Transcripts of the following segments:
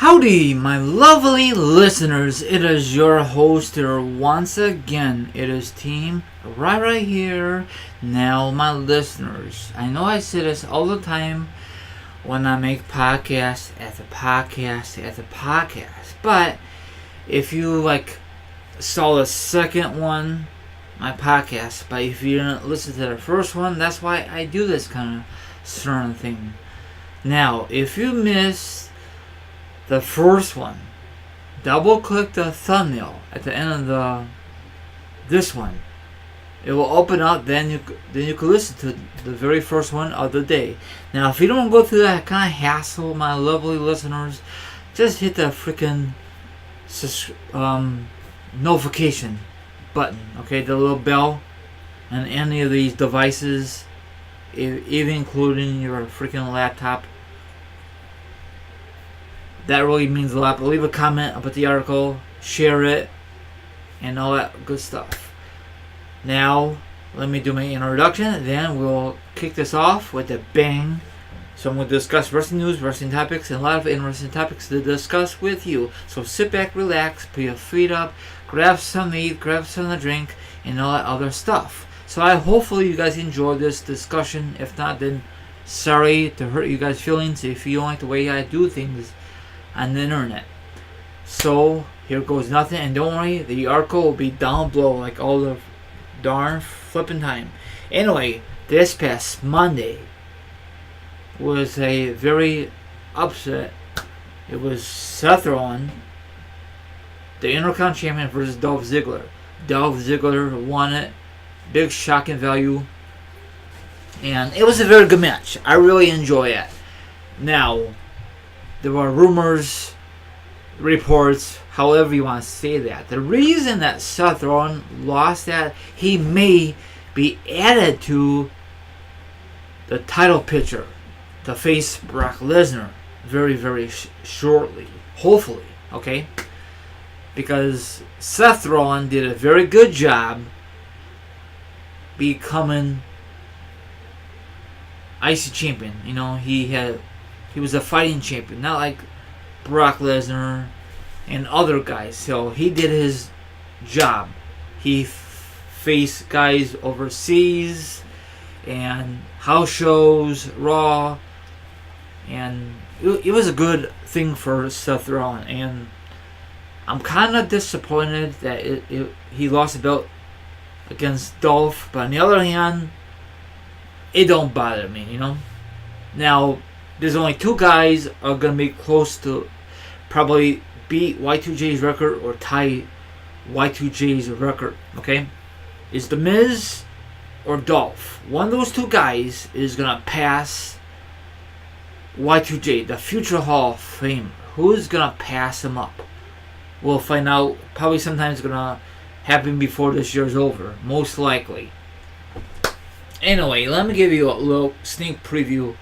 Howdy, my lovely listeners. It is your host here once again. It is Team right here. Now, my listeners, I know I say this all the time when I make podcast after podcast after podcast, but if you saw the second one, my podcast, but if you didn't listen to the first one, that's why I do this kind of certain thing. Now, if you missed the first one, double click the thumbnail at the end of this one. It will open up, then you can listen to the very first one of the day. Now, if you don't go through that kind of hassle, my lovely listeners, just hit the freaking notification button, okay, the little bell, on any of these devices, even including your freaking laptop. That really means a lot. But leave a comment about the article, share it, and all that good stuff. Now, let me do my introduction, then we'll kick this off with a bang. So I'm going to discuss wrestling news, wrestling topics, and a lot of interesting topics to discuss with you. So sit back, relax, put your feet up, grab some to eat, grab some to drink, and all that other stuff. So hopefully you guys enjoy this discussion. If not, then sorry to hurt you guys' feelings if you don't like the way I do things on the internet. So here goes nothing, and don't worry, the article will be down below like all the darn flipping time. Anyway, this past Monday was a very upset. It was Seth Rollins, the Intercontinental Champion, versus Dolph Ziggler. Dolph Ziggler won it, big shocking value, and it was a very good match. I really enjoy it. Now, there were rumors, reports, however you want to say that. The reason that Seth Rollins lost that, he may be added to the title picture to face Brock Lesnar very, very shortly. Hopefully, okay? Because Seth Rollins did a very good job becoming IC champion. You know, he was a fighting champion, not like Brock Lesnar and other guys. So he did his job. He faced guys overseas and house shows, Raw, and it was a good thing for Seth Rollins. And I'm kind of disappointed that he lost the belt against Dolph, but on the other hand, it don't bother me, you know. Now, there's only two guys are going to be close to probably beat Y2J's record or tie Y2J's record, okay? Is The Miz or Dolph. One of those two guys is going to pass Y2J, the future Hall of Famer. Who's going to pass him up? We'll find out. Probably sometime it's going to happen before this year's over. Most likely. Anyway, let me give you a little sneak preview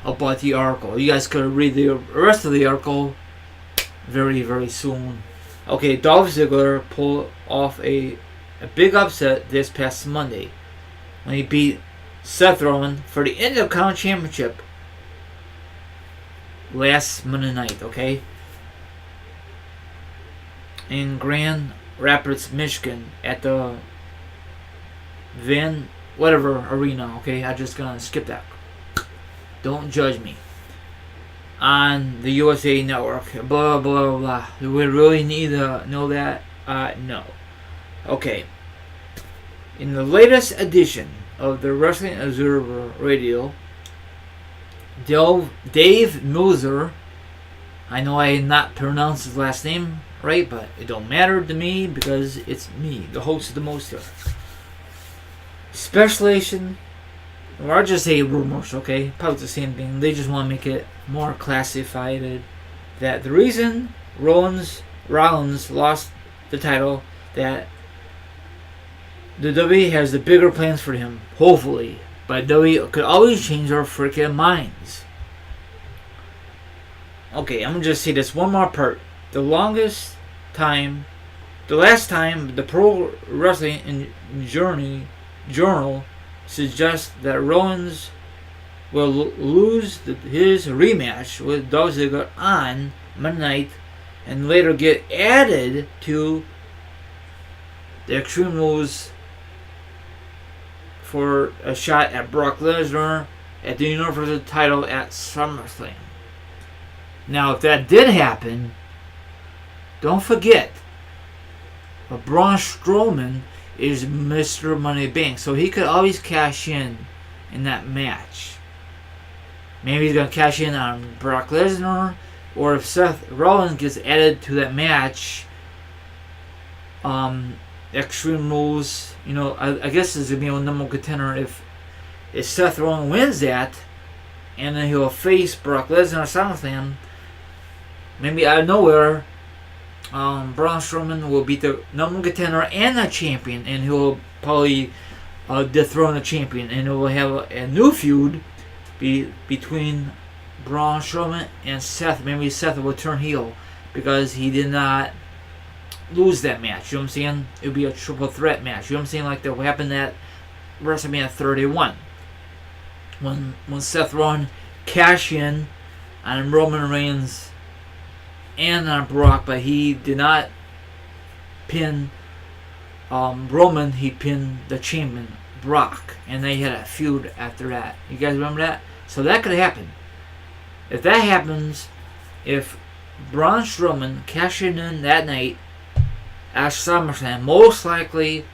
about the article. You guys could read the rest of the article very, very soon. Okay, Dolph Ziggler pulled off a big upset this past Monday when he beat Seth Rollins for the Intercontinental Championship last Monday night, okay? In Grand Rapids, Michigan at the Arena, okay? I'm just gonna skip that. Don't judge me. On the USA Network, blah, blah, blah. Do we really need to know that? No. Okay. In the latest edition of the Wrestling Observer Radio, Dave Meltzer, I know I not pronounced his last name right, but it don't matter to me because it's me, the host of the most here. Speculation, or I'll just say rumors, okay? Probably the same thing. They just want to make it more classified. That the reason Rollins lost the title, that the WWE has the bigger plans for him, hopefully. But WWE could always change their freaking minds. Okay, I'm going to just say this one more part. The last time the Pro Wrestling Journal suggests that Rollins will lose his rematch with Dolph Ziggler on Monday night, and later get added to the Extreme Rules for a shot at Brock Lesnar at the Universal title at SummerSlam. Now, if that did happen, don't forget, Braun Strowman is Mr. Money Bank, so he could always cash in that match. Maybe he's going to cash in on Brock Lesnar, or if Seth Rollins gets added to that match, Extreme Rules, I guess is going to be a number one contender if Seth Rollins wins that, and then he'll face Brock Lesnar at SummerSlam. Maybe out of nowhere, Braun Strowman will be the number one contender and the champion, and he'll probably dethrone the champion, and it will have a new feud between Braun Strowman and Seth. Maybe Seth will turn heel because he did not lose that match. You know what I'm saying? It would be a triple threat match. You know what I'm saying? Like that happened at WrestleMania 31 when Seth Rollins cashed in on Roman Reigns and on Brock, but he did not pin Roman. He pinned the champion Brock, and they had a feud after that. You guys remember that? So that could happen. If that happens, if Braun Strowman cashes in that night at SummerSlam, most likely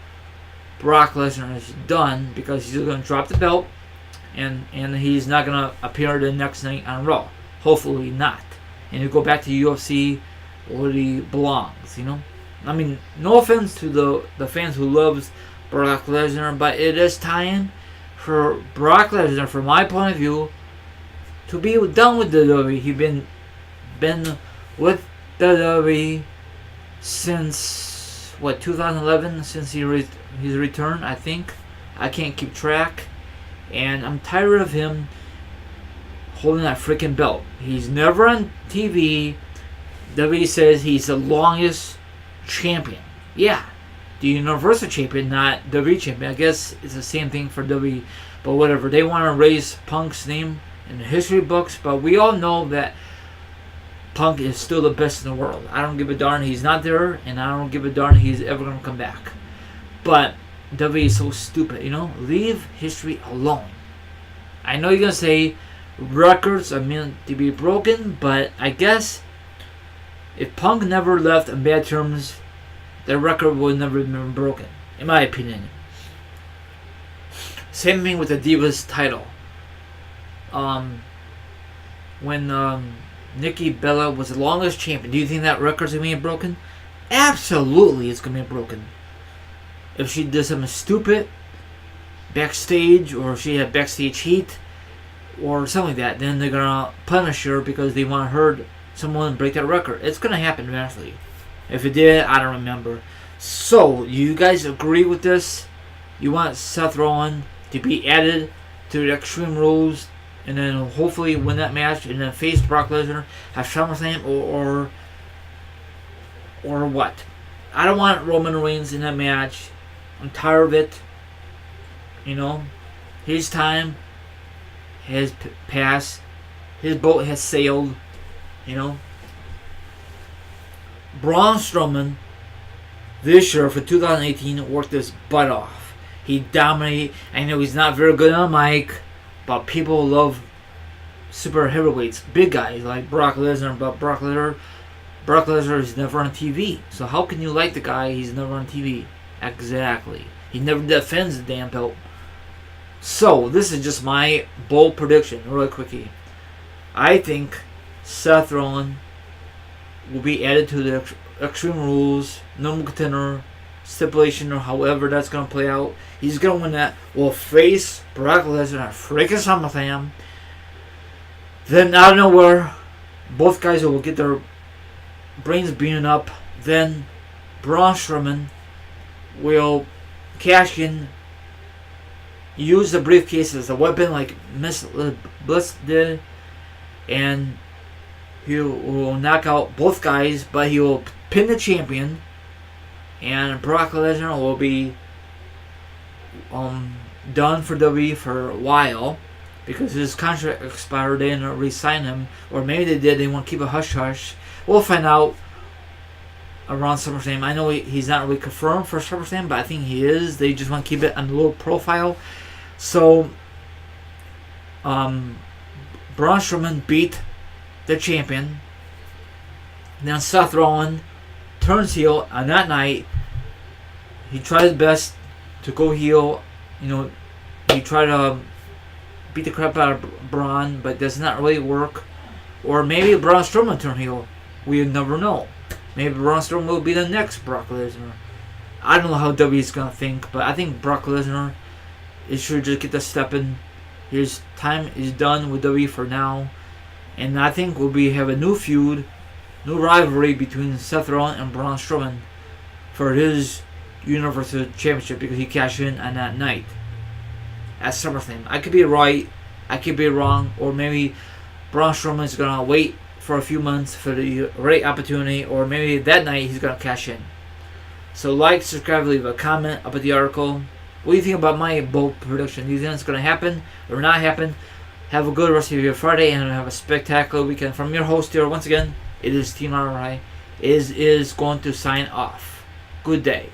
Brock Lesnar is done because he's going to drop the belt, and he's not going to appear the next night on Raw. Hopefully not. And he'll go back to UFC where he belongs, I mean, no offense to the fans who loves Brock Lesnar, but it is time for Brock Lesnar, from my point of view, to be done with the WWE. He's been with the WWE since 2011, since his return, I think. I can't keep track, and I'm tired of him holding that freaking belt. He's never on TV. WWE says he's the longest champion. Yeah, the Universal Champion, not WWE Champion. I guess it's the same thing for WWE, but whatever. They want to raise Punk's name in the history books, but we all know that Punk is still the best in the world. I don't give a darn he's not there, and I don't give a darn he's ever going to come back. But WWE is so stupid, Leave history alone. I know you're going to say records are meant to be broken, but I guess if Punk never left on bad terms, the record would never have been broken, in my opinion. Same thing with the Divas title. When Nikki Bella was the longest champion, do you think that record's going to be broken? Absolutely it's going to be broken. If she did something stupid backstage, or she had backstage heat, or something like that, then they're going to punish her because they want someone to break that record. It's going to happen eventually. If it did, I don't remember. So, you guys agree with this? You want Seth Rollins to be added to the Extreme Rules, and then hopefully win that match, and then face Brock Lesnar at SummerSlam, or what? I don't want Roman Reigns in that match. I'm tired of it. His time has passed. His boat has sailed. Braun Strowman this year for 2018 worked his butt off. He dominated. I know he's not very good on the mic, but people love super heavyweights, big guys like Brock Lesnar. But Brock Lesnar is never on TV. So how can you like the guy? He's never on TV. Exactly. He never defends the damn belt. So this is just my bold prediction, really quickly. I think Seth Rollins will be added to the Extreme Rules, number contender, stipulation, or however that's going to play out. He's going to win that. Will face Brock Lesnar at freaking SummerSlam. Then out of nowhere, both guys will get their brains beaten up. Then Braun Strowman will cash in, use the briefcase as a weapon like Miss Bliss did, and he will knock out both guys, but he will pin the champion, and Brock Lesnar will be done for WWE for a while because his contract expired. They didn't re-sign him, or maybe they did. They want to keep a hush hush. We'll find out around SummerSlam. I know he's not really confirmed for SummerSlam, but I think he is. They just want to keep it on low profile. So, Braun Strowman beat the champion. Then Seth Rollins turns heel on that night. He tried his best to go heel. He tried to beat the crap out of Braun, but does not really work. Or maybe Braun Strowman turn heel. We never know. Maybe Braun Strowman will be the next Brock Lesnar. I don't know how W is going to think, but I think Brock Lesnar should just get the step in. His time is done with W for now. And I think we'll have a new feud, new rivalry between Seth Rollins and Braun Strowman for his Universal Championship because he cashed in on that night at SummerSlam. I could be right, I could be wrong, or maybe Braun Strowman is going to wait for a few months for the right opportunity, or maybe that night he's going to cash in. So like, subscribe, leave a comment about the article. What do you think about my bold prediction? Do you think it's going to happen or not happen? Have a good rest of your Friday and have a spectacular weekend. From your host here, once again, it is Team RI. Is going to sign off. Good day.